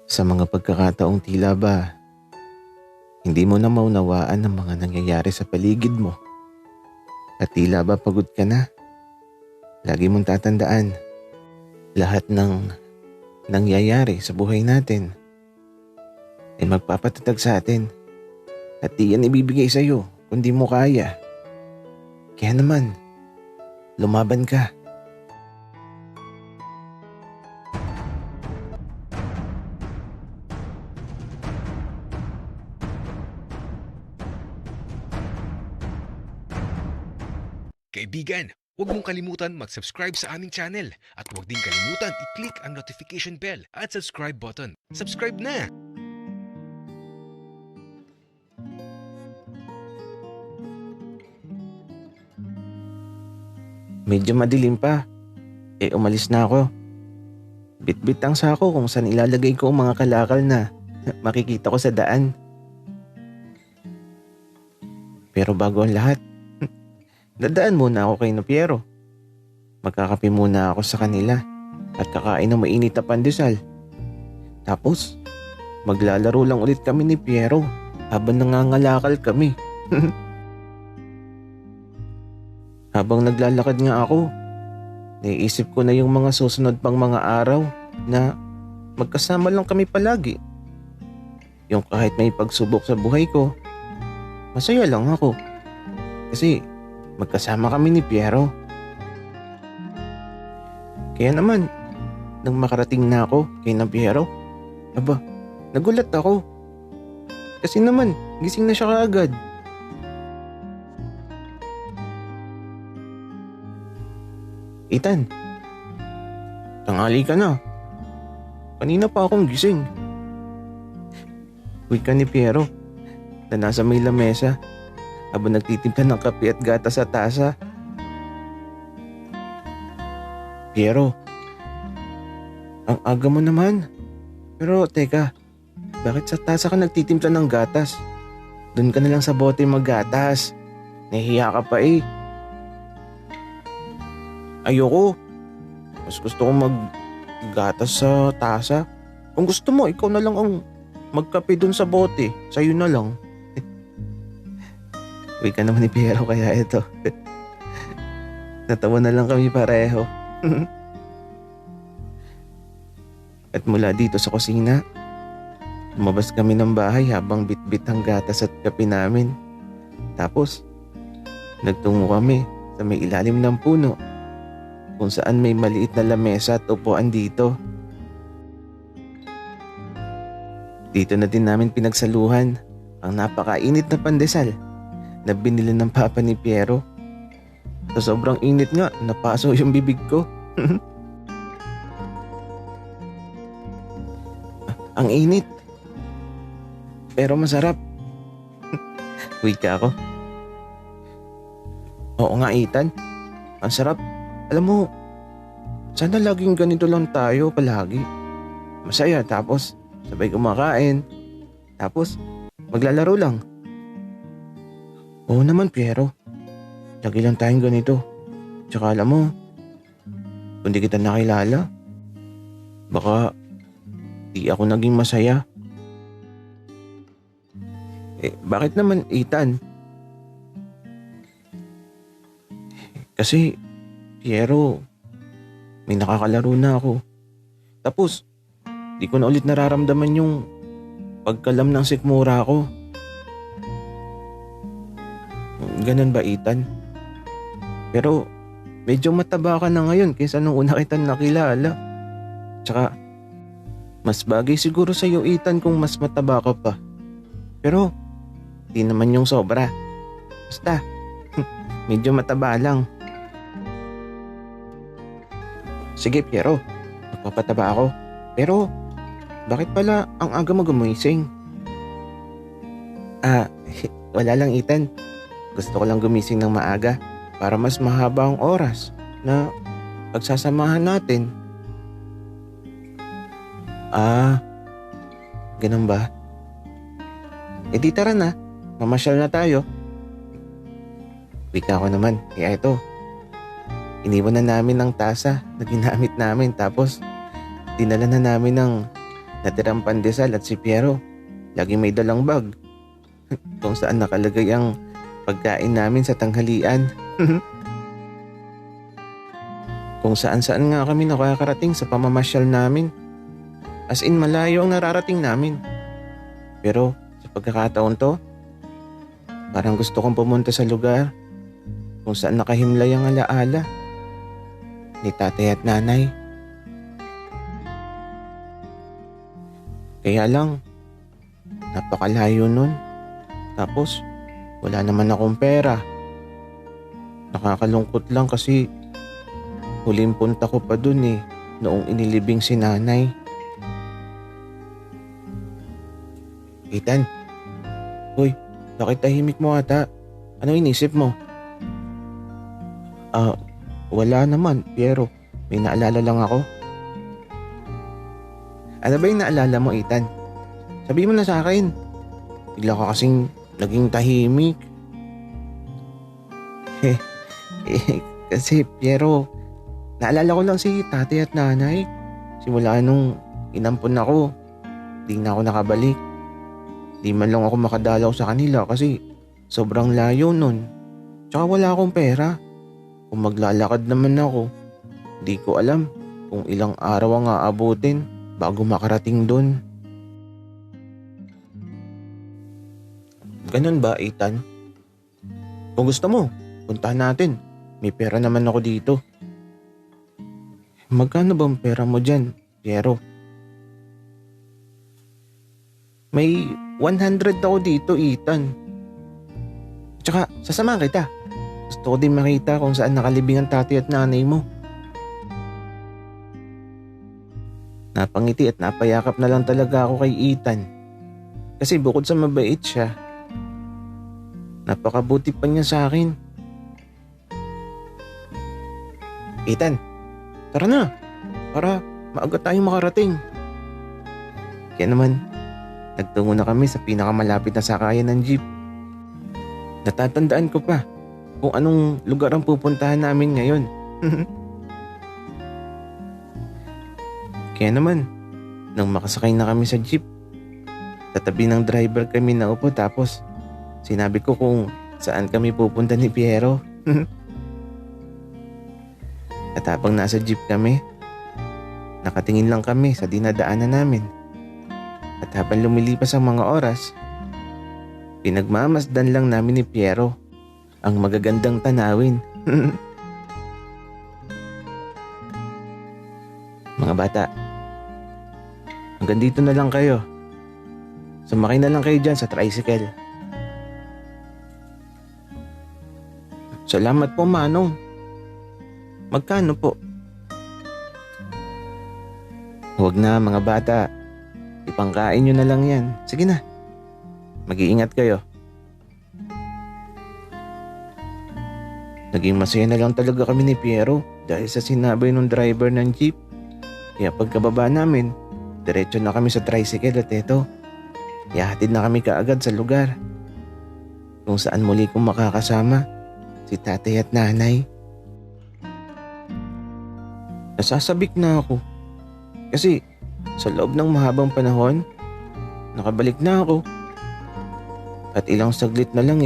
Sa mga pagkakataong tila ba, hindi mo na maunawaan ang mga nangyayari sa paligid mo. At tila ba pagod ka na, lagi mong tatandaan, lahat ng nangyayari sa buhay natin ay magpapatatag sa atin. At di yan ibibigay sa'yo kung di mo kaya. Kaya naman, lumaban ka. Kaibigan, huwag mong kalimutan mag-subscribe sa aming channel at huwag din kalimutan i-click ang notification bell at subscribe button. Subscribe na! Medyo madilim pa. Umalis na ako. Bit-bit ang sako kung saan ilalagay ko ang mga kalakal na makikita ko sa daan. Pero bago ang lahat, dadaan muna ako kay Piero. Magkakape muna ako sa kanila at kakain ng mainit na pandesal. Tapos, maglalaro lang ulit kami ni Piero habang nangangalakal kami. Habang naglalakad nga ako, naiisip ko na yung mga susunod pang mga araw na magkasama lang kami palagi. Yung kahit may pagsubok sa buhay ko, masaya lang ako. Kasi magkasama kami ni Piero. Kaya naman, nang makarating na ako kay Piero, nagulat ako. Kasi naman, gising na siya kaagad. Ethan, tanghali ka na. Kanina pa akong gising. Wika ni Piero na nasa may lamesa habang nagtitimpla ng kape at gatas sa tasa. Piero, ang aga mo naman. Pero teka, bakit sa tasa ka nagtitimpla ng gatas? Doon ka na lang sa bote maggatas. Nahihiya ka pa eh. Ayoko. Mas gusto ko maggatas sa tasa. Kung gusto mo, ikaw na lang ang magkape dun sa bote. Sa'yo na lang. Uy ka naman ni Piero kaya ito. Natawa na lang kami pareho. At mula dito sa kusina, lumabas kami ng bahay habang bitbit ang gatas at kape namin. Tapos, nagtungo kami sa may ilalim ng puno kung saan may maliit na lamesa at upuan dito. Dito na din namin pinagsaluhan ang napakainit na pandesal na binili ng papa ni Piero. Sa sobrang init nga, napaso yung bibig ko. Ang init. Pero masarap. Wika ako. Oo nga, Ethan. Ang sarap. Alam mo, sana laging ganito lang tayo palagi. Masaya, tapos sabay kumakain, tapos maglalaro lang. Oo naman, Piero. Lagi lang tayong ganito. Tsaka alam mo, kung di kita nakilala, baka di ako naging masaya. Bakit naman, Ethan? Kasi Piero, may nakakalaro na ako. Tapos, di ko na ulit nararamdaman yung pagkalam ng sikmura ko. Ganun ba, Ethan? Pero, medyo mataba ka na ngayon kaysa nung una kita nakilala. Tsaka, mas bagay siguro sa'yo, Ethan, kung mas mataba ka pa. Pero, di naman yung sobra. Basta, medyo mataba lang. Sige, Piero. Magpapataba ako. Pero, bakit pala ang aga mo gumising? Wala lang, Ethan. Gusto ko lang gumising ng maaga para mas mahaba ang oras na pagsasamahan natin. Ganun ba? Di tara na. Mamasyal na tayo. Wika ko naman. Kaya ito, iniwan na namin ng tasa na ginamit namin, tapos dinala na namin ng natirang pandesal at si Piero, lagi may dalang bag kung saan nakalagay ang pagkain namin sa tanghalian. Kung saan-saan nga kami nakakarating sa pamamasyal namin. As in malayo ang nararating namin. Pero sa pagkakataon to, parang gusto kong pumunta sa lugar kung saan nakahimlay ang alaala ni tatay at nanay. Kaya lang, napakalayo nun. Tapos, wala naman akong pera. Nakakalungkot lang kasi huling punta ko pa dun noong inilibing si nanay. Ethan, hoy, bakit tahimik mo ata? Ano inisip mo? Wala naman, Piero. May naalala lang ako. Ano ba yung naalala mo, Ethan? Sabihin mo na sa akin. Bigla ka kasing naging tahimik. Kasi, Piero, naalala ko lang si tatay at nanay. Simula nung inampon ako, di na ako nakabalik. Di man lang ako makadalaw sa kanila kasi sobrang layo nun. Tsaka wala akong pera. Kung maglalakad naman ako, di ko alam kung ilang araw ang aabutin bago makarating dun. Ganun ba, Ethan? Kung gusto mo, puntahan natin. May pera naman ako dito. Magkano bang pera mo dyan, Piero? May 100 ako dito, Ethan. Tsaka, sasamahan kita. Gusto ko din makita kung saan nakalibing ang tatay at nanay mo. Napangiti at napayakap na lang talaga ako kay Ethan. Kasi bukod sa mabait siya, napakabuti pa niya sa akin. Ethan, tara na. Para maaga tayong makarating. Kaya naman, nagtungo na kami sa pinakamalapit na sakayan ng jeep. Natatandaan ko pa kung anong lugar ang pupuntahan namin ngayon. Kaya naman, nang makasakay na kami sa jeep, sa tabi ng driver kami naupo tapos sinabi ko kung saan kami pupunta ni Piero. At habang nasa jeep kami, nakatingin lang kami sa dinadaanan namin. At habang lumilipas ang mga oras, pinagmamasdan lang namin ni Piero ang magagandang tanawin. Mga bata, hanggang dito na lang kayo. Sumakay na lang kayo dyan sa tricycle. Salamat po, Manong. Magkano po? Huwag na, mga bata. Ipangkain nyo na lang yan. Sige na. Mag-iingat kayo. Naging masaya na lang talaga kami ni Piero dahil sa sinabi ng driver ng jeep. Kaya pagkababa namin, diretso na kami sa tricycle at eto, ihahatid na kami kaagad sa lugar kung saan muli kong makakasama si tatay at nanay. Nasasabik na ako kasi sa loob ng mahabang panahon, nakabalik na ako. At ilang saglit na lang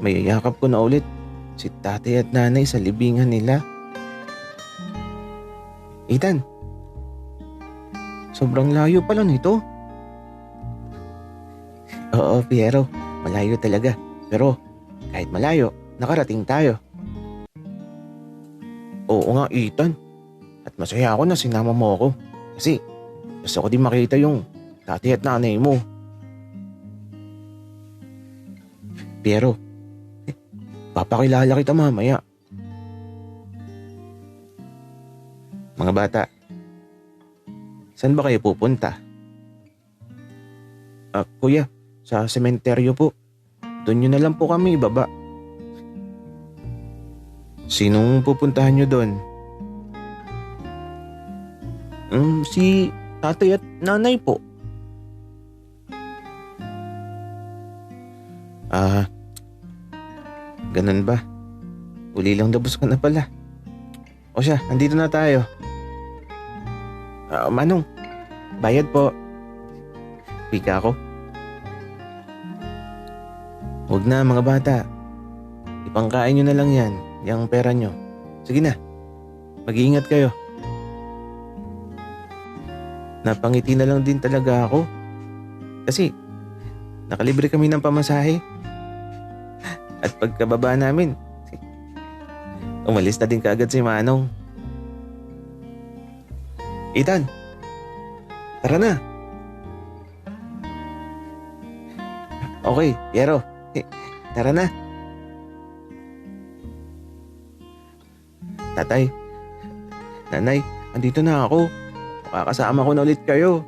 mayayakap ko na ulit si tatay at nanay sa libingan nila. Ethan, sobrang layo pala nito. Oo, Piero, malayo talaga. Pero kahit malayo, nakarating tayo. Oo nga, Ethan. At masaya ako na sinama mo ako. Kasi gusto ko din makita yung tatay at nanay mo. Piero, papakilala kita mamaya. Mga bata, saan ba kayo pupunta? Kuya, sa sementeryo po. Doon nyo na lang po kami ibaba. Sinong pupuntahan nyo doon? Si tatay at nanay po. Ganun ba? Uli lang dabos ka na pala. O siya, andito na tayo. Manong, bayad po. Wika ko. Huwag na mga bata. Ipangkain nyo na lang yan, yung pera nyo. Sige na, mag-iingat kayo. Napangiti na lang din talaga ako. Kasi nakalibre kami ng pamasahe. At pagkababa namin, umalis na din kaagad si Manong. Ethan, tara na. Okay, Piero, tara na. Tatay, nanay, andito na ako. Makakasama ko na ulit kayo.